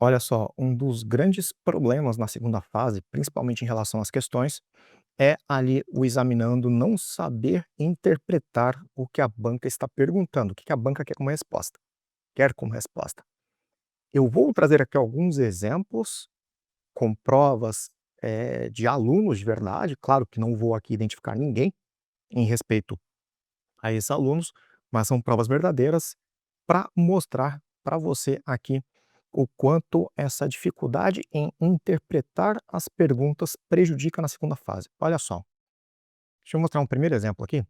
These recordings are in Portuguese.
Olha só, um dos grandes problemas na segunda fase, principalmente em relação às questões, é ali o examinando não saber interpretar o que a banca está perguntando, o que a banca quer como resposta. Quer como resposta. Eu vou trazer aqui alguns exemplos com provas de alunos de verdade, claro que não vou aqui identificar ninguém em respeito a esses alunos, mas são provas verdadeiras para mostrar para você aqui o quanto essa dificuldade em interpretar as perguntas prejudica na segunda fase. Olha só, deixa eu mostrar um primeiro exemplo aqui.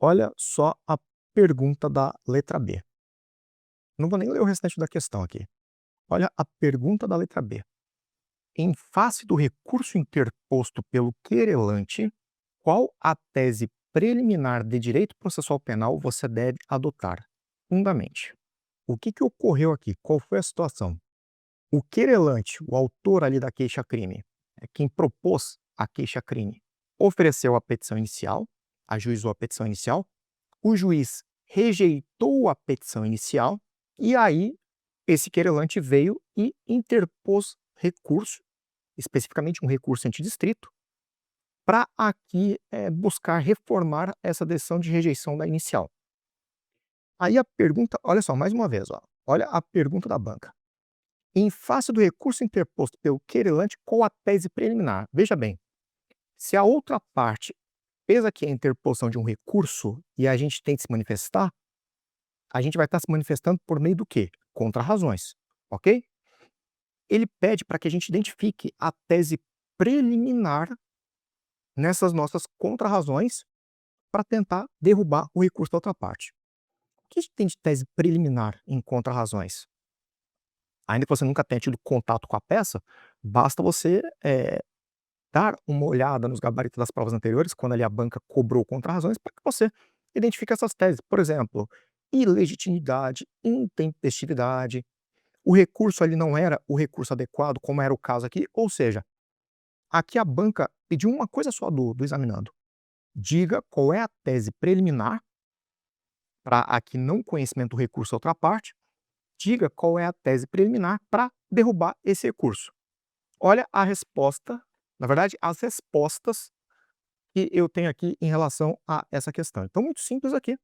Olha só a pergunta da letra B. Não vou nem ler o restante da questão aqui. Olha a pergunta da letra B. Em face do recurso interposto pelo querelante, qual a tese preliminar de direito processual penal você deve adotar? Fundamente. O que ocorreu aqui? Qual foi a situação? O querelante, o autor ali da queixa-crime, é quem propôs a queixa-crime, ofereceu a petição inicial, ajuizou a petição inicial, o juiz rejeitou a petição inicial e aí esse querelante veio e interpôs recurso, especificamente um recurso antidistrito, para aqui buscar reformar essa decisão de rejeição da inicial. Aí a pergunta, olha só, mais uma vez, ó, olha a pergunta da banca. Em face do recurso interposto pelo querelante, qual a tese preliminar? Veja bem, se a outra parte fez aqui a interposição de um recurso e a gente tem que se manifestar, a gente vai estar se manifestando por meio do quê? Contra-razões, ok? Ele pede para que a gente identifique a tese preliminar nessas nossas contra-razões para tentar derrubar o recurso da outra parte. O que a gente tem de tese preliminar em contra-razões? Ainda que você nunca tenha tido contato com a peça, basta você dar uma olhada nos gabaritos das provas anteriores, quando ali a banca cobrou contra-razões, para que você identifique essas teses. Por exemplo, ilegitimidade, intempestividade, o recurso ali não era o recurso adequado, como era o caso aqui, ou seja, aqui a banca pediu uma coisa só do examinando. Diga qual é a tese preliminar para aqui não conhecimento do recurso da outra parte, diga qual é a tese preliminar para derrubar esse recurso. Olha a resposta, na verdade, as respostas que eu tenho aqui em relação a essa questão. Então, muito simples aqui.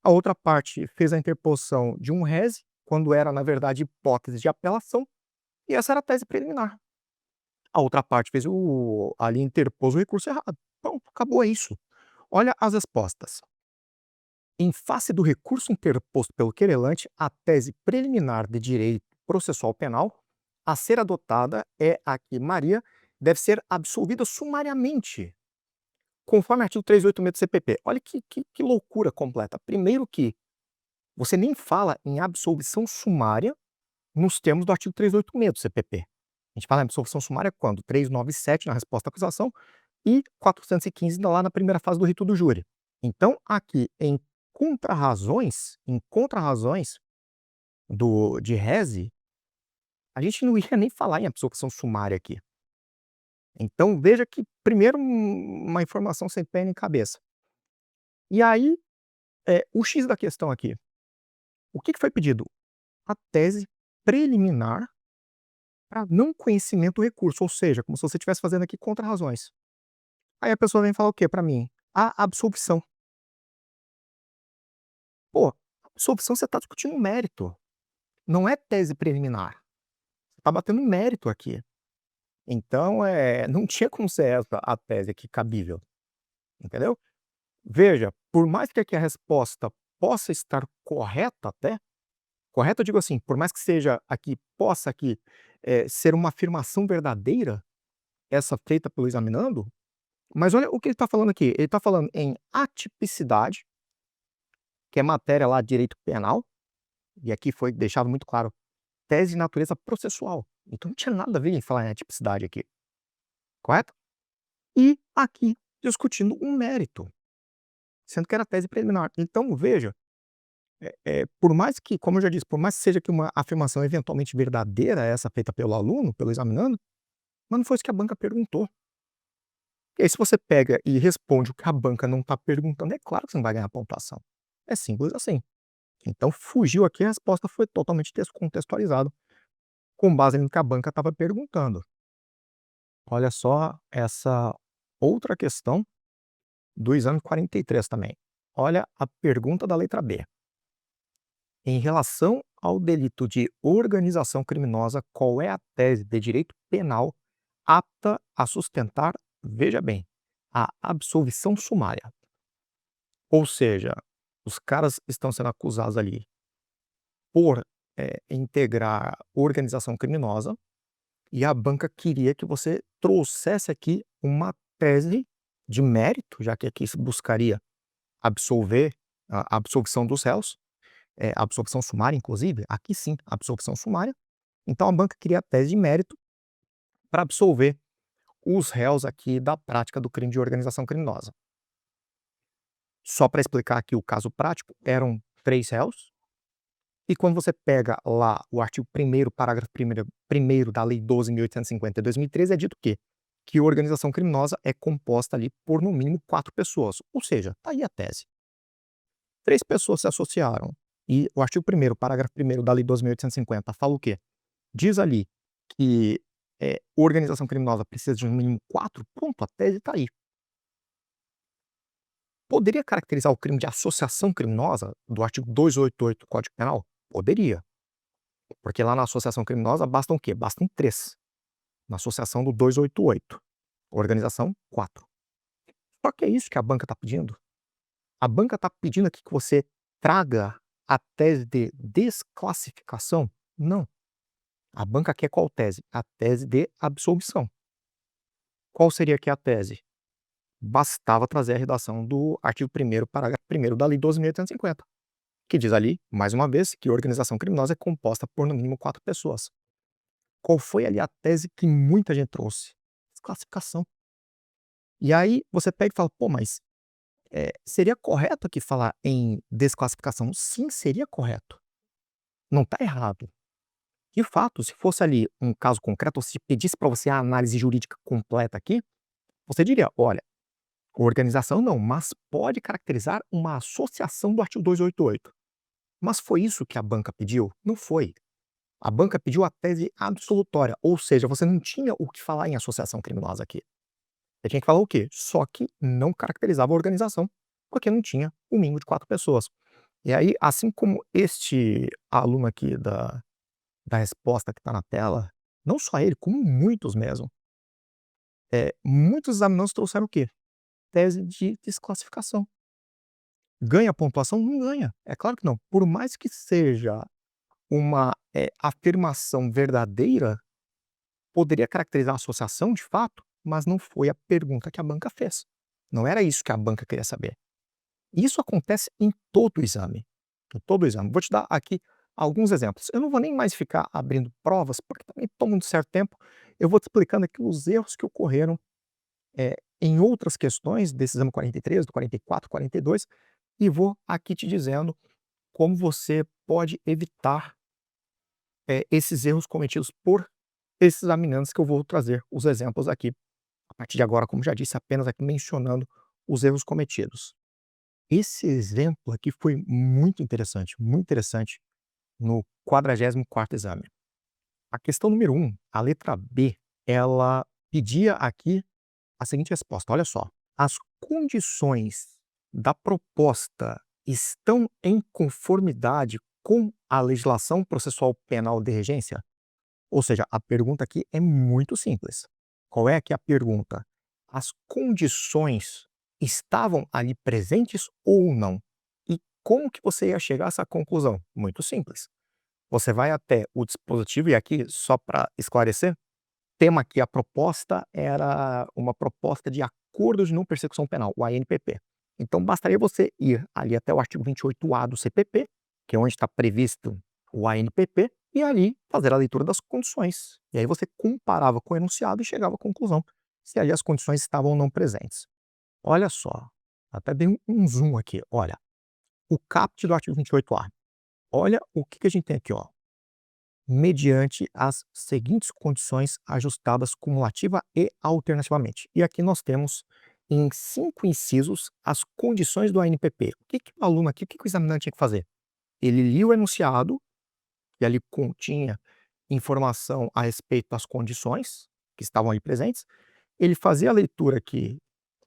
A outra parte fez a interposição de um rese, quando era, na verdade, hipótese de apelação, e essa era a tese preliminar. A outra parte fez ali interpôs o recurso errado. Pronto, acabou, é isso. Olha as respostas. Em face do recurso interposto pelo querelante, a tese preliminar de direito processual penal a ser adotada é a que Maria deve ser absolvida sumariamente, conforme o artigo 386 do CPP. Olha que loucura completa. Primeiro que você nem fala em absolvição sumária nos termos do artigo 386 do CPP. A gente fala em absolvição sumária quando? 397 na resposta à acusação e 415 lá na primeira fase do rito do júri. Então, aqui em contrarrazões de rese, a gente não ia nem falar em absolvição sumária aqui. Então, veja que, primeiro, uma informação sem pé nem cabeça. E aí, o X da questão aqui. O que foi pedido? A tese preliminar para não conhecimento do recurso, ou seja, como se você estivesse fazendo aqui contrarrazões. Aí a pessoa vem falar o quê para mim? A absolvição. Pô, absolvição você está discutindo mérito, não é tese preliminar. Você está batendo mérito aqui. Então, não tinha como ser essa a tese aqui cabível, entendeu? Veja, por mais que aqui a resposta possa estar correta até, correta eu digo assim, por mais que seja aqui, possa aqui, ser uma afirmação verdadeira, essa feita pelo examinando, mas olha o que ele está falando aqui, ele está falando em atipicidade, que é matéria lá de direito penal, e aqui foi deixado muito claro, tese de natureza processual, então não tinha nada a ver em falar em atipicidade aqui, correto? E aqui discutindo um mérito, sendo que era tese preliminar. Então veja, por mais que, como eu já disse, por mais que seja que uma afirmação eventualmente verdadeira, essa feita pelo aluno, pelo examinando, mas não foi isso que a banca perguntou. E aí se você pega e responde o que a banca não está perguntando, é claro que você não vai ganhar pontuação. É simples assim. Então fugiu aqui, a resposta foi totalmente descontextualizada. com base no que a banca estava perguntando. Olha só essa outra questão do exame 43 também. Olha a pergunta da letra B. Em relação ao delito de organização criminosa, qual é a tese de direito penal apta a sustentar, veja bem, a absolvição sumária? Ou seja, os caras estão sendo acusados ali por integrar organização criminosa e a banca queria que você trouxesse aqui uma tese de mérito, já que aqui se buscaria absolver a absolvição dos réus, absolvição sumária, inclusive, aqui sim, absolvição sumária. Então a banca queria a tese de mérito para absolver os réus aqui da prática do crime de organização criminosa. Só para explicar aqui o caso prático, eram 3 réus, e quando você pega lá o artigo 1º, parágrafo 1º da Lei 12.850 de 2013, é dito que organização criminosa é composta ali por no mínimo 4 pessoas, ou seja, tá aí a tese. 3 pessoas se associaram, e o artigo 1º, parágrafo 1º da Lei 12.850 fala o quê? Diz ali que, organização criminosa precisa de no mínimo 4, pronto, a tese tá aí. Poderia caracterizar o crime de associação criminosa do artigo 288 do Código Penal? Poderia, porque lá na associação criminosa bastam o quê? Bastam 3. Na associação do 288, organização 4. Só que é isso que a banca está pedindo. A banca está pedindo aqui que você traga a tese de desclassificação? Não. A banca quer qual tese? A tese de absolvição. Qual seria aqui a tese? Bastava trazer a redação do artigo 1º, parágrafo 1º da Lei 12.850, que diz ali, mais uma vez, que organização criminosa é composta por no mínimo 4 pessoas. Qual foi ali a tese que muita gente trouxe? Desclassificação. E aí você pega e fala: "Pô, mas, seria correto aqui falar em desclassificação?" Sim, seria correto. Não está errado. De fato, se fosse ali um caso concreto, ou se pedisse para você a análise jurídica completa aqui, você diria: "Olha, organização não, mas pode caracterizar uma associação do artigo 288." Mas foi isso que a banca pediu? Não foi. A banca pediu a tese absolutória, ou seja, você não tinha o que falar em associação criminosa aqui. Você tinha que falar o quê? Só que não caracterizava a organização, porque não tinha o mínimo de 4 pessoas. E aí, assim como este aluno aqui da resposta que está na tela, não só ele, como muitos mesmo, muitos examinandos trouxeram o quê? Tese de desclassificação. Ganha pontuação? Não ganha. É claro que não. Por mais que seja uma, afirmação verdadeira, poderia caracterizar a associação de fato, mas não foi a pergunta que a banca fez. Não era isso que a banca queria saber. Isso acontece em todo o exame, em todo o exame. Vou te dar aqui alguns exemplos. Eu não vou nem mais ficar abrindo provas, porque também toma um certo tempo. Eu vou te explicando aqui os erros que ocorreram, em outras questões desse exame 43, do 44, 42, e vou aqui te dizendo como você pode evitar, esses erros cometidos por esses examinantes, que eu vou trazer os exemplos aqui, a partir de agora, como já disse, apenas aqui mencionando os erros cometidos. Esse exemplo aqui foi muito interessante no 44º exame. A questão número 1, a letra B, ela pedia aqui a seguinte resposta, olha só: "As condições da proposta estão em conformidade com a legislação processual penal de regência?" Ou seja, a pergunta aqui é muito simples. Qual é aqui a pergunta? As condições estavam ali presentes ou não? E como que você ia chegar a essa conclusão? Muito simples. Você vai até o dispositivo, e aqui, só para esclarecer, tema aqui, a proposta era uma proposta de acordo de não persecução penal, o ANPP. Então bastaria você ir ali até o artigo 28A do CPP, que é onde está previsto o ANPP, e ali fazer a leitura das condições. E aí você comparava com o enunciado e chegava à conclusão se ali as condições estavam ou não presentes. Olha só, até dei um zoom aqui, olha, o caput do artigo 28A. Olha o que que a gente tem aqui, ó: "Mediante as seguintes condições ajustadas cumulativa e alternativamente." E aqui nós temos, em 5 incisos, as condições do ANPP. O que que o aluno aqui, o que que o examinante tinha que fazer? Ele lia o enunciado, e ali continha informação a respeito das condições que estavam ali presentes, ele fazia a leitura aqui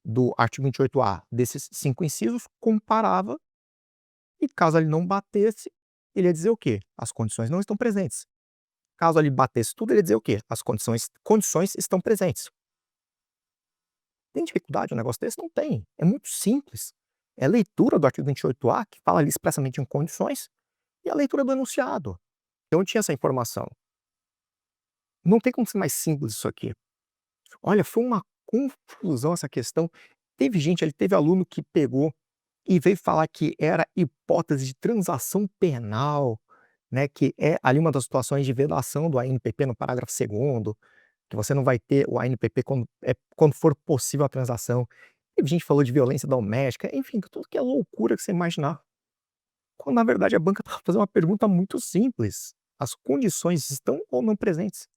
do artigo 28A desses 5 incisos, comparava e caso ele não batesse, ele ia dizer o quê? As condições não estão presentes. Caso ele batesse tudo, ele ia dizer o quê? As condições estão presentes. Tem dificuldade um negócio desse? Não tem. É muito simples. É a leitura do artigo 28A, que fala ali expressamente em condições, e a leitura do enunciado. Então eu tinha essa informação. Não tem como ser mais simples isso aqui. Olha, foi uma confusão essa questão. Teve gente ali, teve aluno que pegou e veio falar que era hipótese de transação penal, né, que é ali uma das situações de vedação do ANPP no parágrafo 2º, que você não vai ter o ANPP quando for possível a transação. Teve gente que falou de violência doméstica, enfim, tudo que é loucura que você imaginar. Quando na verdade a banca estava fazendo uma pergunta muito simples: as condições estão ou não presentes?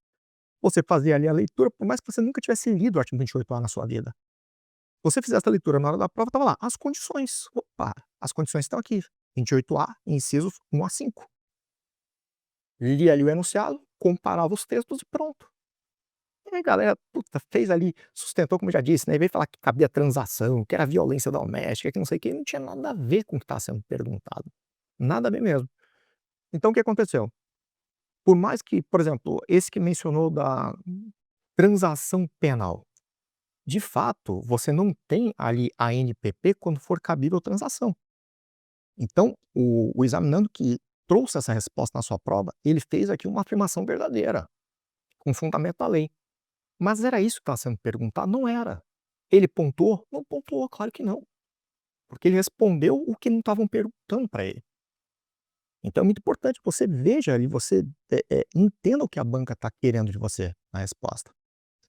Você fazia ali a leitura, por mais que você nunca tivesse lido o artigo 28A na sua vida. Você fizesse a leitura na hora da prova, estava lá, as condições. Opa, as condições estão aqui. 28A, incisos 1 a 5. Lia ali o enunciado, comparava os textos e pronto. E aí a galera, puta, fez ali, sustentou, como eu já disse, né, e veio falar que cabia transação, que era violência doméstica, que não sei o quê, não tinha nada a ver com o que estava sendo perguntado. Nada a ver mesmo. Então o que aconteceu? Por mais que, por exemplo, esse que mencionou da transação penal, de fato, você não tem ali a NPP quando for cabível transação. Então, o examinando que trouxe essa resposta na sua prova, ele fez aqui uma afirmação verdadeira, com fundamento da lei. Mas era isso que estava sendo perguntado? Não era. Ele pontuou? Não pontuou, claro que não. Porque ele respondeu o que não estavam perguntando para ele. Então é muito importante que você veja ali, você entenda o que a banca está querendo de você na resposta.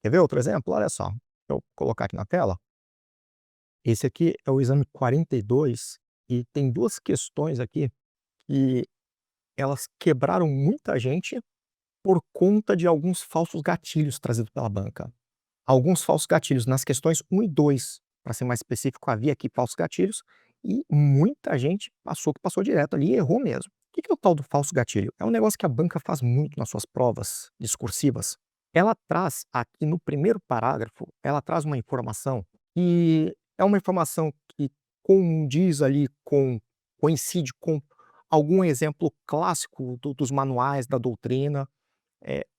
Quer ver outro exemplo? Olha só, eu colocar aqui na tela. Esse aqui é o exame 42 e tem duas questões aqui que elas quebraram muita gente por conta de alguns falsos gatilhos trazidos pela banca. Alguns falsos gatilhos nas questões 1 e 2, para ser mais específico, havia aqui falsos gatilhos e muita gente passou direto ali e errou mesmo. O que é o tal do falso gatilho? É um negócio que a banca faz muito nas suas provas discursivas. Ela traz aqui no primeiro parágrafo, ela traz uma informação que é uma informação que condiz ali coincide com algum exemplo clássico dos manuais da doutrina,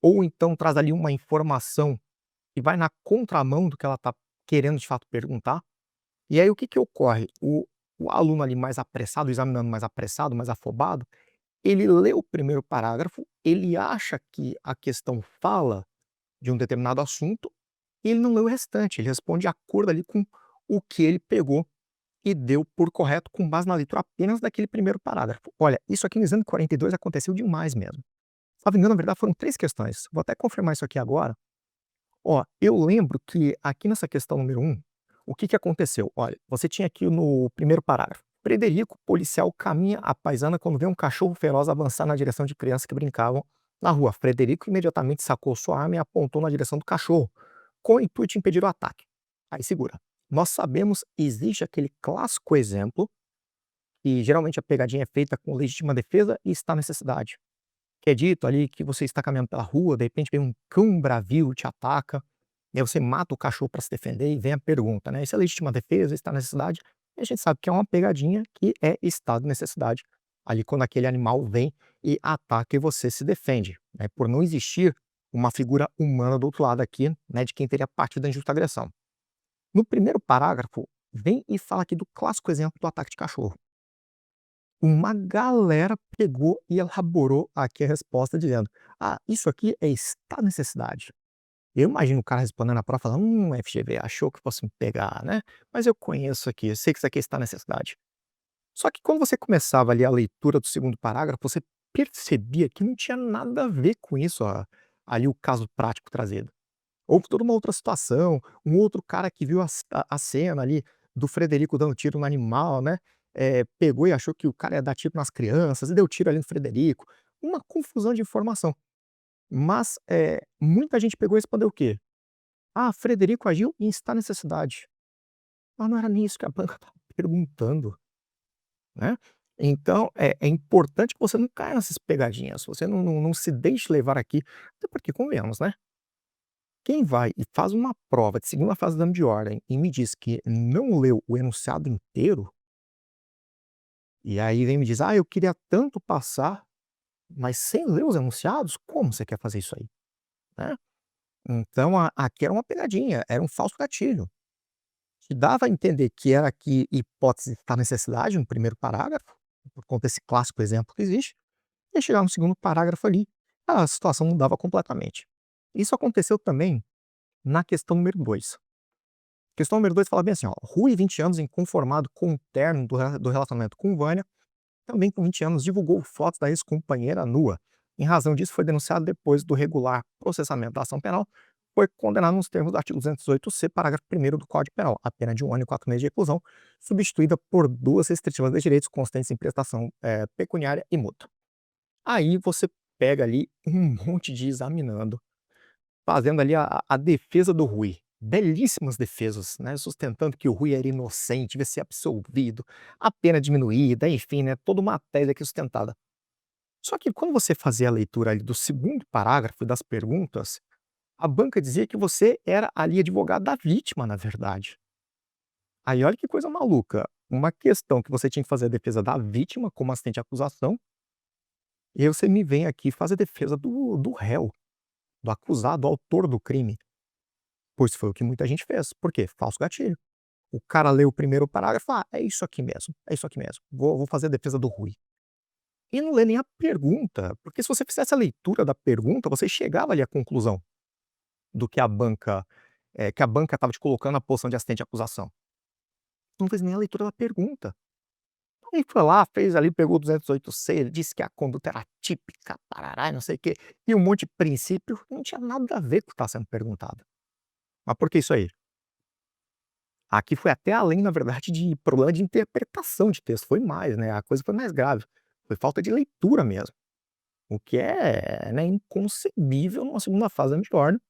ou então traz ali uma informação que vai na contramão do que ela está querendo de fato perguntar. E aí o que ocorre? O aluno ali mais apressado, examinando mais apressado, mais afobado, ele lê o primeiro parágrafo, ele acha que a questão fala de um determinado assunto, e ele não lê o restante, ele responde de acordo ali com o que ele pegou e deu por correto com base na leitura apenas daquele primeiro parágrafo. Olha, isso aqui no exame 42 aconteceu demais mesmo. Salvo engano, na verdade foram 3 questões. Vou até confirmar isso aqui agora. Ó, eu lembro que aqui nessa questão número 1, o que aconteceu? Olha, você tinha aqui no primeiro parágrafo: Frederico, policial, caminha à paisana quando vê um cachorro feroz avançar na direção de crianças que brincavam na rua. Frederico imediatamente sacou sua arma e apontou na direção do cachorro, com o intuito de impedir o ataque. Aí segura. Nós sabemos, existe aquele clássico exemplo, que geralmente a pegadinha é feita com legítima defesa e está necessidade. Que é dito ali que você está caminhando pela rua, de repente vem um cão bravio e te ataca, e aí você mata o cachorro para se defender e vem a pergunta, né, isso é legítima defesa, está necessidade? E a gente sabe que é uma pegadinha que é estado de necessidade, ali quando aquele animal vem e ataca e você se defende, né, por não existir uma figura humana do outro lado aqui, né, de quem teria partido da injusta agressão. No primeiro parágrafo, vem e fala aqui do clássico exemplo do ataque de cachorro. Uma galera pegou e elaborou aqui a resposta dizendo: "Ah, isso aqui é está necessidade". Eu imagino o cara respondendo na prova falando: FGV, achou que fosse me pegar, né, mas eu conheço aqui, eu sei que isso aqui está necessidade". Só que quando você começava ali a leitura do segundo parágrafo, você percebia que não tinha nada a ver com isso, ali o caso prático trazido. Houve toda uma outra situação, um outro cara que viu a cena ali do Frederico dando tiro no animal, né, pegou e achou que o cara ia dar tiro nas crianças e deu tiro ali no Frederico. Uma confusão de informação. Mas, muita gente pegou e respondeu o quê? "Ah, Frederico agiu em está necessidade". Mas não era nem isso que a banca estava perguntando, né. Então é importante que você não caia nessas pegadinhas, você não se deixe levar aqui, até porque convenhamos, né, quem vai e faz uma prova de segunda fase do exame de ordem e me diz que não leu o enunciado inteiro, e aí vem e me diz: "Ah, eu queria tanto passar", mas sem ler os enunciados, como você quer fazer isso aí, né? Então aqui era uma pegadinha, era um falso gatilho. Te dava a entender que era aqui hipótese da necessidade no primeiro parágrafo, por conta desse clássico exemplo que existe, e chegar no segundo parágrafo ali, a situação mudava completamente. Isso aconteceu também na questão número 2. Questão número 2 fala bem assim, ó: "Rui, 20 anos, inconformado com o término do relacionamento com Vânia, também com 20 anos, divulgou fotos da ex-companheira nua. Em razão disso, foi denunciado depois do regular processamento da ação penal, foi condenado nos termos do artigo 208-C, parágrafo 1º do Código Penal, a pena de 1 ano e 4 meses de reclusão, substituída por 2 restritivas de direitos consistentes em prestação, pecuniária e multa." Aí você pega ali um monte de examinando, fazendo ali a defesa do Rui. Belíssimas defesas, né, sustentando que o Rui era inocente, devia ser absolvido, a pena diminuída, enfim, né, toda uma tese aqui sustentada. Só que quando você fazia a leitura ali do segundo parágrafo das perguntas, a banca dizia que você era ali advogado da vítima, na verdade. Aí olha que coisa maluca, uma questão que você tinha que fazer a defesa da vítima como assistente à acusação, e aí você me vem aqui fazer a defesa do réu, do acusado, do autor do crime. Pois foi o que muita gente fez. Por quê? Falso gatilho. O cara leu o primeiro parágrafo, "Ah, é isso aqui mesmo, é isso aqui mesmo, vou fazer a defesa do Rui." E não lê nem a pergunta, porque se você fizesse a leitura da pergunta, você chegava ali à conclusão do que a banca estava te colocando na posição de assistente de acusação. Não fez nem a leitura da pergunta. Aí foi lá, fez ali, pegou o 208-C, disse que a conduta era típica, parará e não sei o quê, e um monte de princípio, não tinha nada a ver com o que estava sendo perguntado. Mas por que isso aí? Aqui foi até além, na verdade, de problema de interpretação de texto, foi mais, né, a coisa foi mais grave, foi falta de leitura mesmo, o que é, né, inconcebível numa segunda fase da ordem,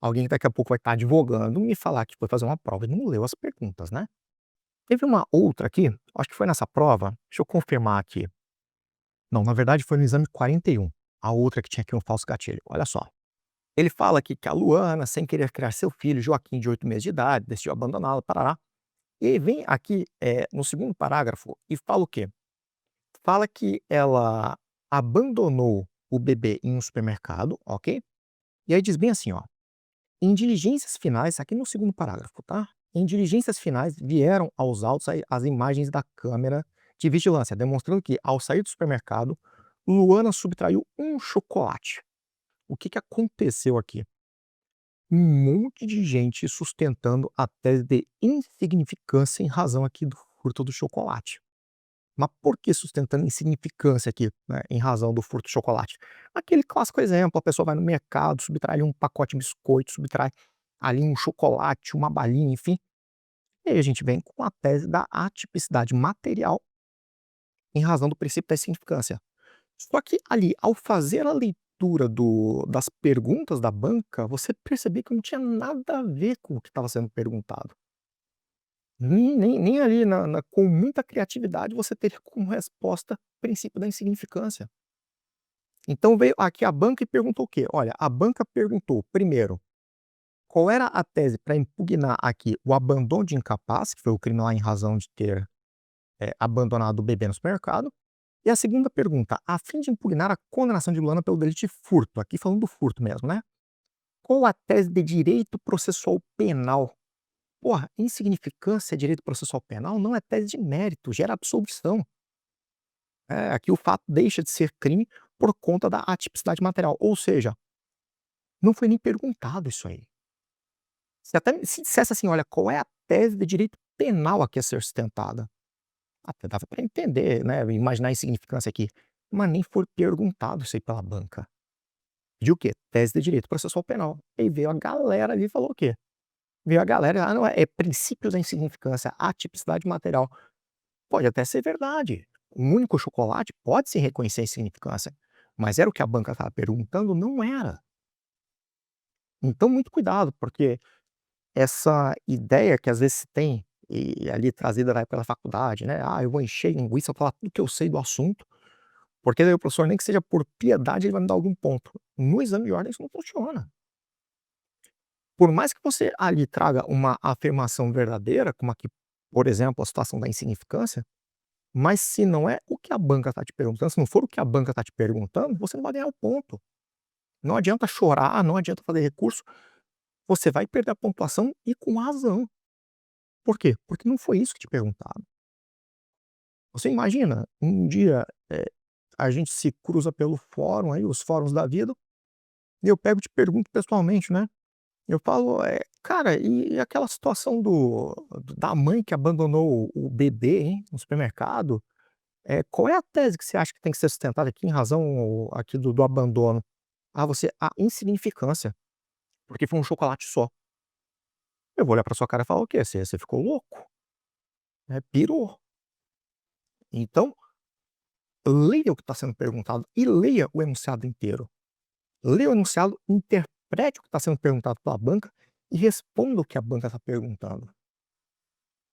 alguém que daqui a pouco vai estar advogando me falar que foi fazer uma prova e não leu as perguntas, né. Teve uma outra aqui, acho que foi nessa prova, deixa eu confirmar aqui, não, na verdade foi no exame 41, a outra que tinha aqui um falso gatilho, olha só. Ele fala aqui que a Luana, sem querer criar seu filho, Joaquim, de 8 meses de idade, decidiu abandoná-lo, parará. E aí vem aqui, no segundo parágrafo e fala o quê? Fala que ela abandonou o bebê em um supermercado, ok? E aí diz bem assim, ó: "Em diligências finais", aqui no segundo parágrafo, tá? "Em diligências finais vieram aos autos as imagens da câmera de vigilância, demonstrando que, ao sair do supermercado, Luana subtraiu um chocolate." O que que aconteceu aqui? Um monte de gente sustentando a tese de insignificância em razão aqui do furto do chocolate. Mas por que sustentando insignificância aqui, né, em razão do furto de chocolate? Aquele clássico exemplo, a pessoa vai no mercado, subtrai ali um pacote de biscoito, subtrai ali um chocolate, uma balinha, enfim. E aí a gente vem com a tese da atipicidade material em razão do princípio da insignificância. Só que ali, ao fazer a leitura das perguntas da banca, você percebia que não tinha nada a ver com o que estava sendo perguntado. Nem ali com muita criatividade você teria como resposta o princípio da insignificância. Então veio aqui a banca e perguntou o quê? Olha, a banca perguntou, primeiro, qual era a tese para impugnar aqui o abandono de incapaz, que foi o crime lá em razão de ter, abandonado o bebê no supermercado. E a segunda pergunta, a fim de impugnar a condenação de Luana pelo delito de furto, aqui falando do furto mesmo, né? Qual a tese de direito processual penal? Porra, insignificância é direito processual penal não é tese de mérito, gera absolvição. Aqui o fato deixa de ser crime por conta da atipicidade material, ou seja, não foi nem perguntado isso aí. Se até se dissesse assim: "Olha, qual é a tese de direito penal aqui a ser sustentada?", até dava para entender, né, imaginar a insignificância aqui, mas nem foi perguntado isso aí pela banca. De o quê? Tese de direito processual penal. E veio a galera ali e falou o quê? Veio a galera: "Ah, não, é princípio da insignificância, atipicidade material." Pode até ser verdade. Um único chocolate pode se reconhecer a insignificância, mas era o que a banca estava perguntando? Não era. Então muito cuidado, porque essa ideia que às vezes se tem e ali trazida da época da faculdade, né, "Ah, eu vou encher linguiça, falar tudo que eu sei do assunto, porque daí o professor nem que seja por piedade ele vai me dar algum ponto". No exame de ordem isso não funciona. Por mais que você ali traga uma afirmação verdadeira, como aqui, por exemplo, a situação da insignificância, mas se não é o que a banca está te perguntando, se não for o que a banca está te perguntando, você não vai ganhar o ponto. Não adianta chorar, não adianta fazer recurso, você vai perder a pontuação e com razão. Por quê? Porque não foi isso que te perguntaram. Você imagina, um dia, a gente se cruza pelo fórum aí, os fóruns da vida, e eu pego e te pergunto pessoalmente, né, eu falo: cara, e aquela situação da mãe que abandonou o bebê, hein, no supermercado, qual é a tese que você acha que tem que ser sustentada aqui em razão aqui do abandono?". "Ah, a insignificância, porque foi um chocolate só". Eu vou olhar pra sua cara e falar o quê? Você ficou louco, pirou. Então, leia o que está sendo perguntado e leia o enunciado inteiro. Leia o enunciado, interprete o que está sendo perguntado pela banca e responda o que a banca está perguntando.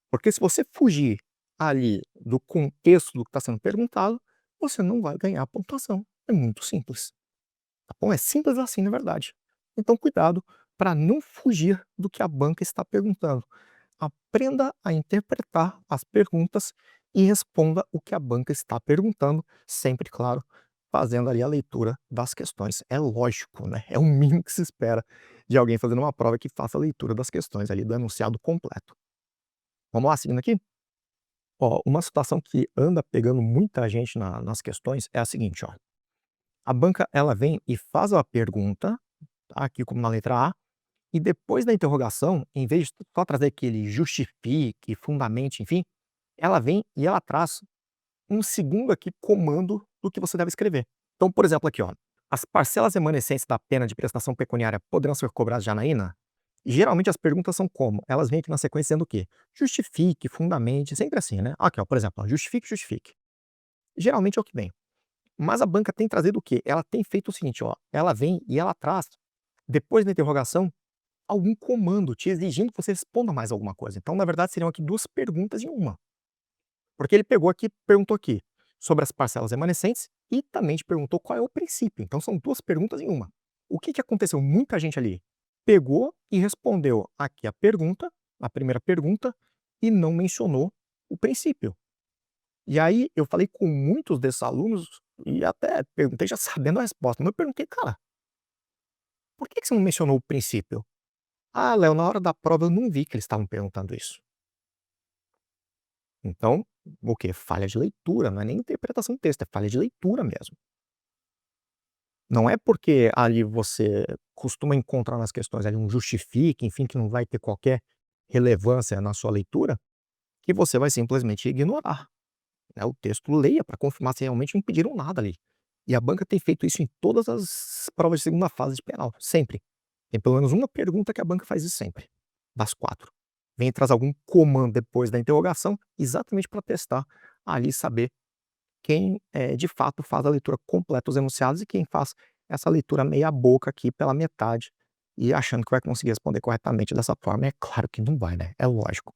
Porque se você fugir ali do contexto do que está sendo perguntado, você não vai ganhar a pontuação. É muito simples, tá bom? É simples assim, na verdade. Então, cuidado para não fugir do que a banca está perguntando. Aprenda a interpretar as perguntas e responda o que a banca está perguntando, sempre, claro, fazendo ali a leitura das questões. É lógico, né? É o mínimo que se espera de alguém fazendo uma prova que faça a leitura das questões ali do enunciado completo. Vamos lá, seguindo aqui? Ó, uma situação que anda pegando muita gente nas questões é a seguinte, ó. A banca, ela vem e faz a pergunta, tá, aqui como na letra A, e depois da interrogação, em vez de só trazer aquele justifique, fundamente, enfim, ela vem e ela traz um segundo aqui comando do que você deve escrever. Então, por exemplo, aqui, ó, as parcelas remanescentes da pena de prestação pecuniária poderão ser cobradas de Janaína? Geralmente as perguntas são como? Elas vêm aqui na sequência dizendo o quê? Justifique, fundamente, sempre assim, né? Aqui, ó, por exemplo, ó, justifique, justifique. Geralmente é o que vem. Mas a banca tem trazido o quê? Ela tem feito o seguinte, ó, ela vem e ela traz, depois da interrogação, algum comando te exigindo que você responda mais alguma coisa. Então, na verdade, seriam aqui duas perguntas em uma. Porque ele pegou aqui, perguntou aqui sobre as parcelas remanescentes e também te perguntou qual é o princípio. Então são duas perguntas em uma. O que que aconteceu? Muita gente ali pegou e respondeu aqui a pergunta, a primeira pergunta, e não mencionou o princípio. E aí eu falei com muitos desses alunos e até perguntei já sabendo a resposta, mas eu perguntei: "Cara, por que que você não mencionou o princípio?". "Ah, Léo, na hora da prova eu não vi que eles estavam perguntando isso". Então, o quê? Falha de leitura, não é nem interpretação de texto, é falha de leitura mesmo. Não é porque ali você costuma encontrar nas questões ali um justifique, enfim, que não vai ter qualquer relevância na sua leitura, que você vai simplesmente ignorar, né, o texto. Leia para confirmar se realmente não pediram nada ali. E a banca tem feito isso em todas as provas de segunda fase de penal, sempre. Tem pelo menos uma pergunta que a banca faz isso sempre, das 4. Vem e traz algum comando depois da interrogação, exatamente para testar ali, saber quem, de fato faz a leitura completa dos enunciados e quem faz essa leitura meia boca aqui pela metade e achando que vai conseguir responder corretamente dessa forma. É claro que não vai, né, é lógico.